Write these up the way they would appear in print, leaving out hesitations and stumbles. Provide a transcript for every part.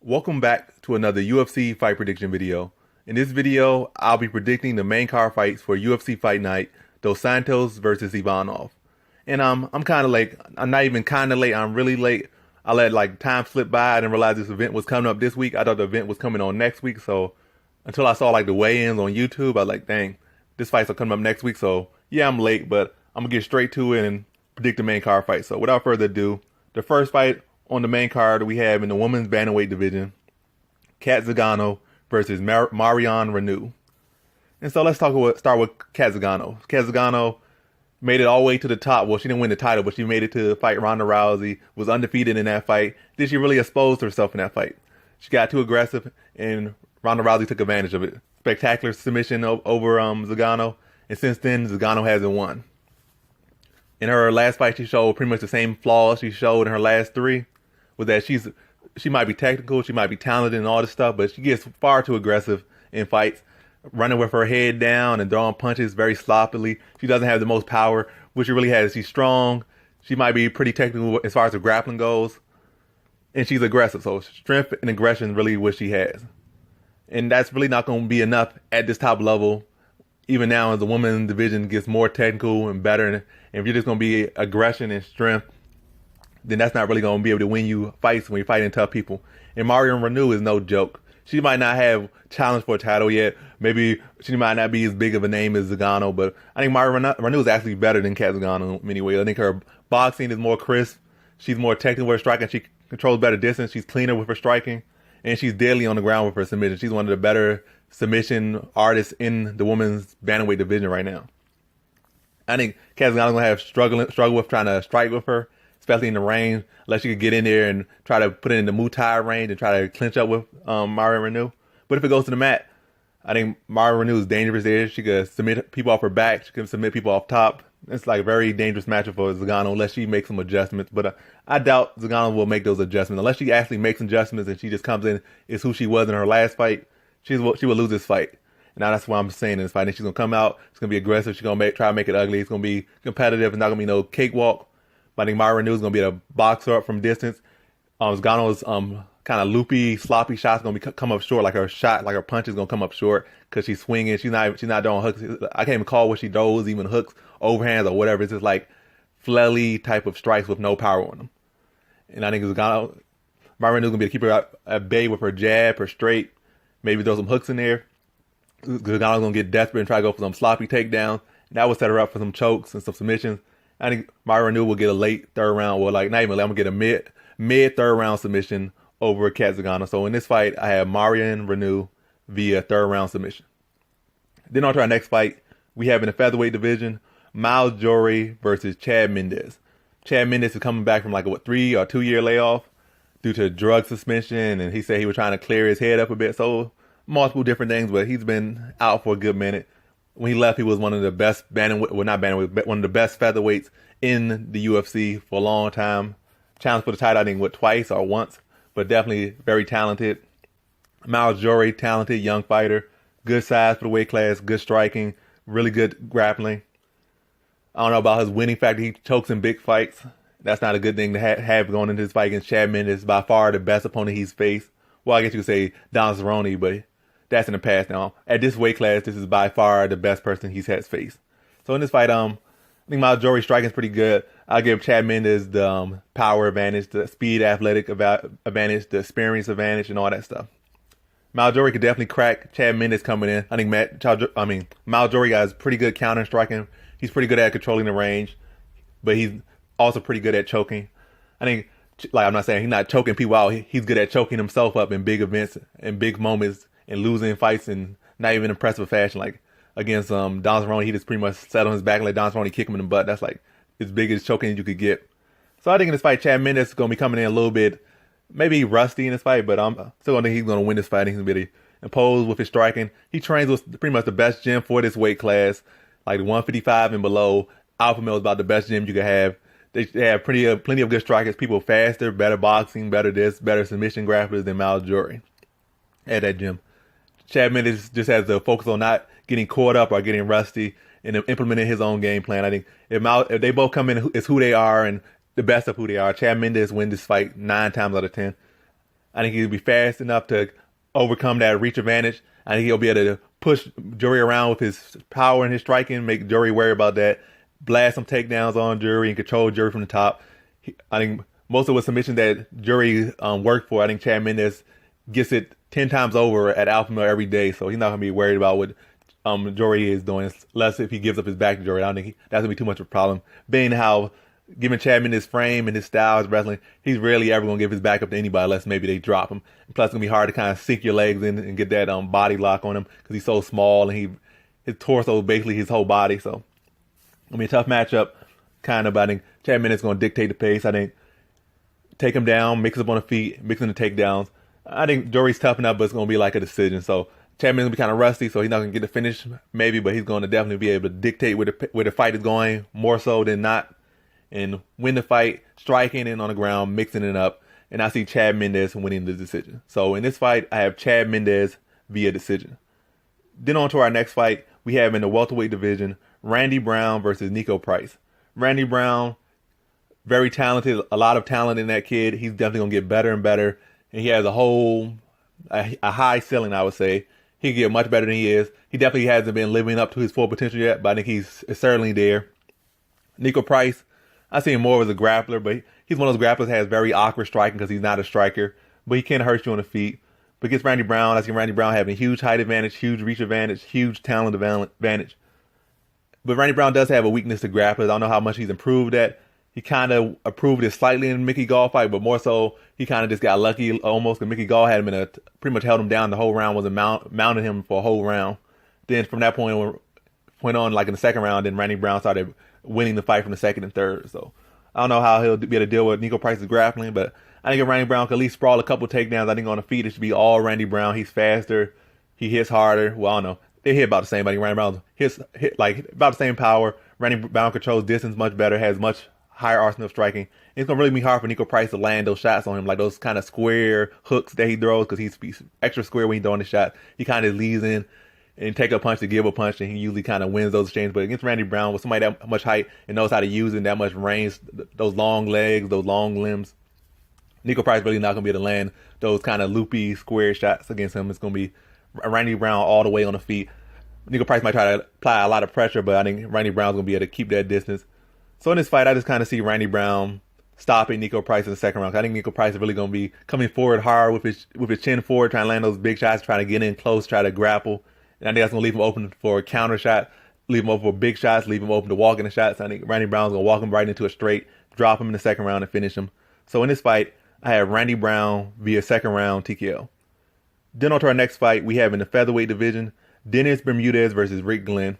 Welcome back to another UFC fight prediction video. In this video, I'll be predicting the main card fights for UFC Fight Night, Dos Santos versus Ivanov. And I'm kind of late. I'm not even kind of late. I'm really late. I let time slip by. I didn't realize this event was coming up this week. I thought the event was coming on next week. So until I saw the weigh-ins on YouTube, I was like, dang, this fight's coming up next week. So yeah, I'm late, but I'm gonna get straight to it and predict the main card fight. So without further ado, the first fight on the main card we have in the women's bantamweight division, Cat Zingano versus Marion Reneau. And so let's start with Cat Zingano. Cat Zingano made it all the way to the top. Well, she didn't win the title, but she made it to fight Ronda Rousey, was undefeated in that fight. Then she really exposed herself in that fight. She got too aggressive, and Ronda Rousey took advantage of it. Spectacular submission over Zingano, and since then, Zingano hasn't won. In her last fight, she showed pretty much the same flaws she showed in her last three, was that she might be technical, she might be talented and all this stuff, but she gets far too aggressive in fights, running with her head down and throwing punches very sloppily. She doesn't have the most power, which she really has. She's strong. She might be pretty technical as far as the grappling goes, and she's aggressive. So strength and aggression really what she has. And that's really not going to be enough at this top level. Even now, as the women's division gets more technical and better, and if you're just going to be aggression and strength, then that's not really going to be able to win you fights when you're fighting tough people. And Marion Reneau is no joke. She might not have challenged for a title yet. Maybe she might not be as big of a name as Zingano, but I think Marion Reneau is actually better than Cat Zingano in many ways. I think her boxing is more crisp. She's more technical with her striking. She controls better distance. She's cleaner with her striking. And she's deadly on the ground with her submission. She's one of the better submission artists in the women's bantamweight division right now. I think Cat Zingano is going to have struggle with trying to strike with her, especially in the range, unless she could get in there and try to put it in the Muay Thai range and try to clinch up with Marion Reneau. But if it goes to the mat, I think Marion Reneau is dangerous there. She could submit people off her back. She can submit people off top. It's a very dangerous matchup for Zingano unless she makes some adjustments. But I doubt Zingano will make those adjustments. Unless she actually makes adjustments and she just comes in is who she was in her last fight, she will lose this fight. And now that's what I'm saying in this fight. And she's going to come out. She's going to be aggressive. She's going to try to make it ugly. It's going to be competitive. It's not going to be no cakewalk. But I think Marion Reneau is going to be a boxer up from distance. Zingano's kind of loopy, sloppy shots going to come up short. Her punch is going to come up short because she's swinging. She's not throwing hooks. I can't even call what she throws, even hooks, overhands, or whatever. It's just flelly type of strikes with no power on them. And I think Marion Reneau is going to be able to keep her at bay with her jab, her straight, maybe throw some hooks in there. Zingano's going to get desperate and try to go for some sloppy takedowns. That will set her up for some chokes and some submissions. I think Marion Reneau will get a late third round, not even late, I'm going to get a mid third round submission over Cat Zingano. So in this fight, I have Marion Reneau via third round submission. Then on to our next fight, we have in the featherweight division, Myles Jury versus Chad Mendes. Chad Mendes is coming back from 3 or 2 year layoff due to drug suspension, and he said he was trying to clear his head up a bit. So multiple different things, but he's been out for a good minute. When he left, he was one of the best one of the best featherweights in the UFC for a long time. Challenged for the title, I think, twice or once, but definitely very talented. Myles Jury, talented young fighter, good size for the weight class, good striking, really good grappling. I don't know about his winning factor. He chokes in big fights. That's not a good thing to have going into this fight against Chad Mendes. By far the best opponent he's faced. Well, I guess you could say Don Cerrone, but that's in the past now. At this weight class, this is by far the best person he's had faced. So in this fight, I think Myles Jury's striking is pretty good. I'll give Chad Mendes the power advantage, the speed, athletic advantage, the experience advantage, and all that stuff. Myles Jury could definitely crack Chad Mendes coming in. I think Myles Jury has pretty good counter striking. He's pretty good at controlling the range, but he's also pretty good at choking. I think, I'm not saying he's not choking people out. He's good at choking himself up in big events and big moments and losing fights in not even impressive fashion. Against Don Cerrone, he just pretty much sat on his back and let Don Cerrone kick him in the butt. That's as big as choking as you could get. So I think in this fight, Chad Mendes is going to be coming in a little bit, maybe rusty in this fight, but I'm still going to think he's going to win this fight. He's going to be able to impose with his striking. He trains with pretty much the best gym for this weight class, 155 and below. Alpha Male is about the best gym you could have. They have plenty of good strikers, people faster, better boxing, better submission grapplers than Myles Jury at that gym. Chad Mendes just has to focus on not getting caught up or getting rusty and implementing his own game plan. I think if they both come in as who they are and the best of who they are, Chad Mendes wins this fight 9 times out of 10. I think he'll be fast enough to overcome that reach advantage. I think he'll be able to push Jury around with his power and his striking, make Jury worry about that, blast some takedowns on Jury and control Jury from the top. I think most of the submissions that Jury worked for, I think Chad Mendes gets it 10 times over at Alpha Male every day, so he's not going to be worried about what Jury is doing, less if he gives up his back to Jury. I don't think that's going to be too much of a problem. Being how, given Chad Mendes' frame and his style as wrestling, he's rarely ever going to give his back up to anybody unless maybe they drop him. And plus, it's going to be hard to kind of sink your legs in and get that body lock on him because he's so small and his torso is basically his whole body. So, I mean, a tough matchup, kind of, but I think Chad Mendes is going to dictate the pace. I think take him down, mix up on the feet, mixing the takedowns. I think Jury's tough enough, but it's going to be like a decision. So, Chad Mendes will be kind of rusty, so he's not going to get the finish, maybe, but he's going to definitely be able to dictate where the fight is going more so than not, and win the fight, striking it on the ground, mixing it up, and I see Chad Mendes winning the decision. So in this fight, I have Chad Mendes via decision. Then on to our next fight, we have in the welterweight division, Randy Brown versus Nico Price. Randy Brown, very talented, a lot of talent in that kid. He's definitely going to get better and better, and he has a high ceiling, I would say. He can get much better than he is. He definitely hasn't been living up to his full potential yet, but I think he's certainly there. Nico Price, I see him more as a grappler, but he's one of those grapplers that has very awkward striking because he's not a striker, but he can hurt you on the feet. But against Randy Brown, I see Randy Brown having a huge height advantage, huge reach advantage, huge talent advantage. But Randy Brown does have a weakness to grapplers. I don't know how much he's improved at. He kind of improved it slightly in the Mickey Gall fight, but more so he kind of just got lucky almost because Mickey Gall had him pretty much held him down the whole round, wasn't mounted him for a whole round. Then from that point on, like in the second round, then Randy Brown started winning the fight from the second and third. So I don't know how he'll be able to deal with Nico Price's grappling, but I think if Randy Brown can at least sprawl a couple takedowns, I think on the feet it should be all Randy Brown. He's faster, he hits harder. Well, I don't know. They hit about the same. I think Randy Brown hit like about the same power. Randy Brown controls distance much better, has much higher arsenal of striking. It's going to really be hard for Nico Price to land those shots on him, like those kind of square hooks that he throws, because he's extra square when he's throwing the shot. He kind of leads in and take a punch to give a punch, and he usually kind of wins those exchanges. But against Randy Brown, with somebody that much height and knows how to use it, that much range, those long legs, those long limbs, Nico Price really not going to be able to land those kind of loopy square shots against him. It's going to be Randy Brown all the way on the feet. Nico Price might try to apply a lot of pressure, but I think Randy Brown's going to be able to keep that distance. So in this fight, I just kind of see Randy Brown stopping Nico Price in the second round. I think Nico Price is really going to be coming forward hard with his chin forward, trying to land those big shots, trying to get in close, try to grapple. And I think that's going to leave him open for a counter shot, leave him open for big shots, leave him open to walk in the shots. I think Randy Brown's going to walk him right into a straight, drop him in the second round and finish him. So in this fight, I have Randy Brown via second round TKO. Then on to our next fight, we have in the featherweight division, Dennis Bermudez versus Rick Glenn.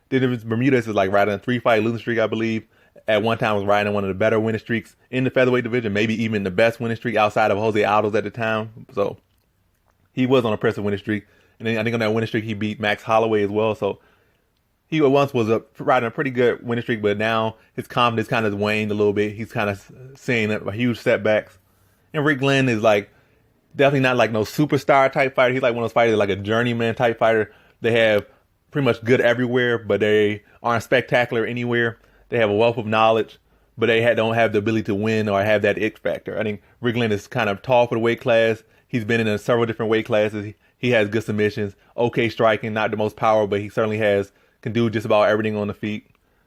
Dennis Bermudez is like riding a 3-fight losing streak, I believe. At one time was riding one of the better winning streaks in the featherweight division, maybe even the best winning streak outside of Jose Aldo's at the time. So he was on a impressive winning streak. And then I think on that winning streak, he beat Max Holloway as well. So he once was riding a pretty good winning streak, but now his confidence kind of waned a little bit. He's kind of seeing huge setbacks. And Rick Glenn is like definitely not like no superstar type fighter. He's like one of those fighters, like a journeyman type fighter. They have pretty much good everywhere, but they aren't spectacular anywhere. They have a wealth of knowledge, but they don't have the ability to win or have that X factor. I think Rick Glenn is kind of tall for the weight class. He's been in several different weight classes. He has good submissions, okay striking, not the most power, but he certainly can do just about everything on the feet.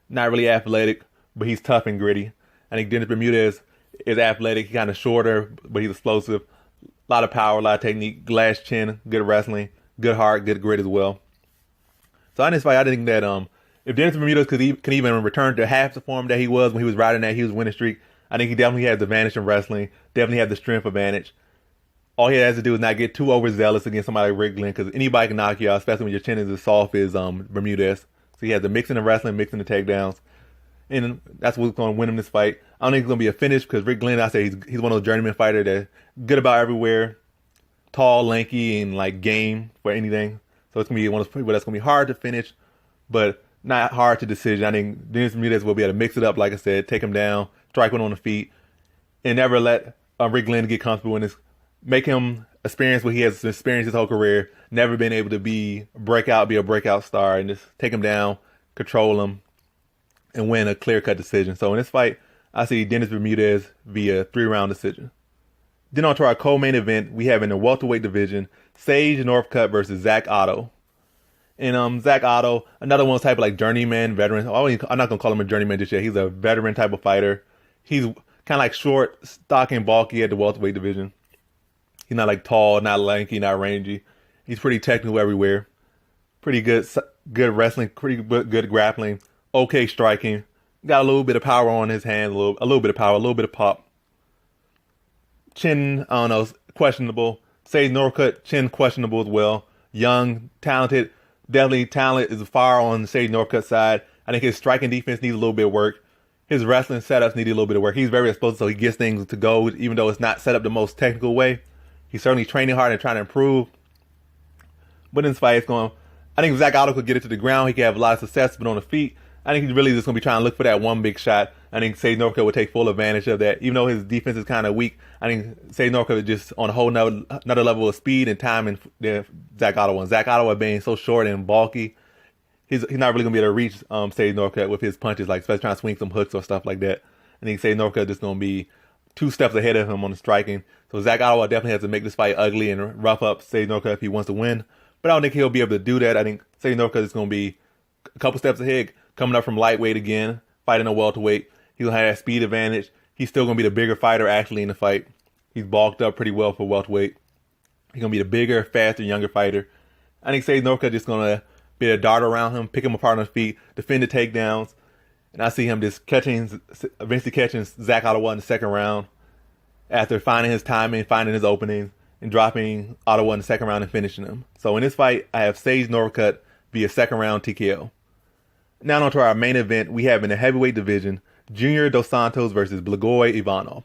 Not really athletic, but he's tough and gritty. I think Dennis Bermudez is athletic. He's kind of shorter, but he's explosive. A lot of power, a lot of technique, glass chin, good wrestling, good heart, good grit as well. So in this fight, I think that if Dennis Bermudez can even return to half the form that he was when he was riding that huge winning streak, I think he definitely has the advantage in wrestling, definitely has the strength advantage. All he has to do is not get too overzealous against somebody like Rick Glenn, because anybody can knock you out, especially when your chin is as soft as Bermudez. So he has the mixing of wrestling, mixing the takedowns, and that's what's going to win him this fight. I don't think it's going to be a finish, because Rick Glenn, I say he's one of those journeyman fighters that's good about everywhere, tall, lanky, and like game for anything. So it's going to be one of those people that's going to be hard to finish, but not hard to decision. I think Dennis Bermudez will be able to mix it up, like I said, take him down, strike one on the feet, and never let Rick Glenn get comfortable in this. Make him experience what he has experienced his whole career, never been able to be a breakout star, and just take him down, control him, and win a clear-cut decision. So in this fight, I see Dennis Bermudez via 3-round decision. Then on to our co-main event, we have in the welterweight division, Sage Northcutt versus Zak Ottow. And Zak Ottow, another one type of like journeyman, veteran. I'm not gonna call him a journeyman just yet. He's a veteran type of fighter. He's kind of like short, stocky, and bulky at the welterweight division. He's not like tall, not lanky, not rangy. He's pretty technical everywhere. Pretty good wrestling, pretty good grappling. Okay striking. Got a little bit of power on his hands, a little bit of power, a little bit of pop. Chin, I don't know, questionable. Sage Northcutt, chin questionable as well. Young, talented. Definitely talent is far on Sage Northcutt's side. I think his striking defense needs a little bit of work. His wrestling setups need a little bit of work. He's very explosive, so he gets things to go, even though it's not set up the most technical way. He's certainly training hard and trying to improve. But in this fight, I think if Zak Ottow could get it to the ground, he could have a lot of success, but on the feet, I think he's really just going to be trying to look for that one big shot. I think Sage Northcutt would take full advantage of that. Even though his defense is kind of weak, I think Sage Northcutt is just on a whole another level of speed and timing than Zak Ottow. And Zak Ottow being so short and bulky, he's not really going to be able to reach Sage Northcutt with his punches, like especially trying to swing some hooks or stuff like that. I think Sage Northcutt is just going to be 2 steps ahead of him on the striking. So Zak Ottow definitely has to make this fight ugly and rough up Sage Northcutt if he wants to win. But I don't think he'll be able to do that. I think Sage Northcutt is going to be a couple steps ahead, coming up from lightweight again, fighting a welterweight. He'll have that speed advantage. He's still going to be the bigger fighter actually in the fight. He's bulked up pretty well for welterweight. He's going to be the bigger, faster, younger fighter. I think Sage Northcutt just going to be able to dart around him, pick him apart on his feet, defend the takedowns. And I see him just eventually catching Zak Ottow in the second round after finding his timing, finding his openings, and dropping Ottow in the second round and finishing him. So in this fight, I have Sage Northcutt via second round TKO. Now on to our main event, we have in the heavyweight division, Junior Dos Santos versus Blagoy Ivanov.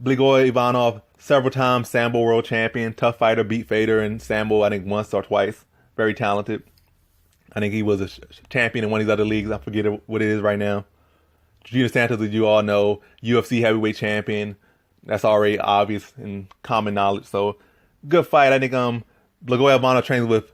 Blagoy Ivanov, several times Sambo world champion, tough fighter, beat Fader and Sambo, I think once or twice. Very talented. I think he was a champion in one of these other leagues. I forget what it is right now. Junior Santos, as you all know, UFC heavyweight champion. That's already obvious and common knowledge. So, good fight. I think Blagoy Ivanov trains with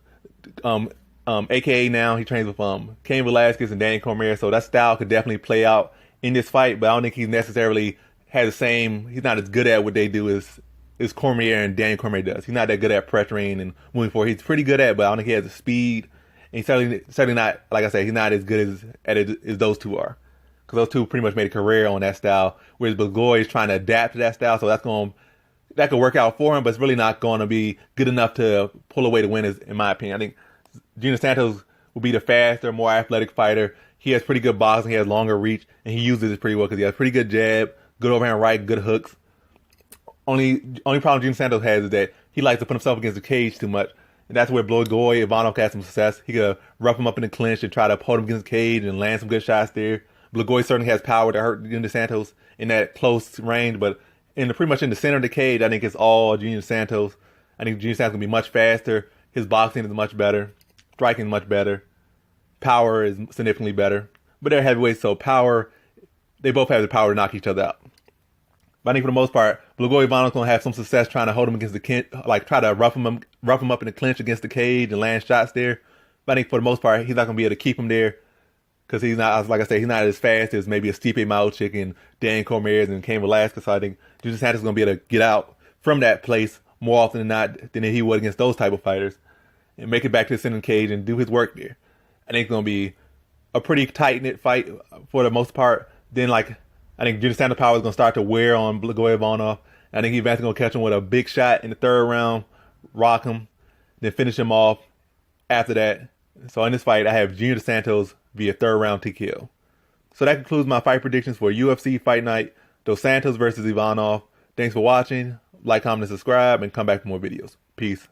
AKA now. He trains with Cain Velasquez and Danny Cormier. So that style could definitely play out in this fight. But I don't think he necessarily has the same. He's not as good at what they do as Cormier and Danny Cormier does. He's not that good at pressuring and moving forward. He's pretty good at it, but I don't think he has the speed. And he's certainly not, like I said, he's not as good at it as those two are. Because those two pretty much made a career on that style, whereas Blagoy is trying to adapt to that style. So that could work out for him, but it's really not going to be good enough to pull away the winners, in my opinion. I think Junior Santos will be the faster, more athletic fighter. He has pretty good boxing, he has longer reach, and he uses it pretty well because he has pretty good jab, good overhand right, good hooks. Only problem Junior Santos has is that he likes to put himself against the cage too much. And that's where Blagoy Ivanov has some success. He could rough him up in the clinch and try to hold him against the cage and land some good shots there. Blagoy certainly has power to hurt Junior Santos in that close range, but pretty much in the center of the cage, I think it's all Junior Santos. I think Junior Santos can be much faster. His boxing is much better. Striking is much better. Power is significantly better. But they're heavyweights, so they both have the power to knock each other out. But I think for the most part, Blagoy Ivanov's going to have some success trying to hold him against the cage, like try to rough him up in the clinch against the cage and land shots there. But I think for the most part, he's not going to be able to keep him there because he's not, like I said, he's not as fast as maybe a Stipe Miocic and Dan Cormier and Cain Velasquez. So I think Junior Santos is going to be able to get out from that place more often than not than he would against those type of fighters and make it back to the center cage and do his work there. I think it's going to be a pretty tight-knit fight for the most part. Then, I think Junior Santos' power is going to start to wear on Blagoy Ivanov. I think he's eventually going to catch him with a big shot in the third round, rock him, then finish him off after that. So in this fight, I have Junior Santos via third round TKO. So that concludes my fight predictions for UFC Fight Night, Dos Santos versus Ivanov. Thanks for watching. Like, comment, and subscribe, and come back for more videos. Peace.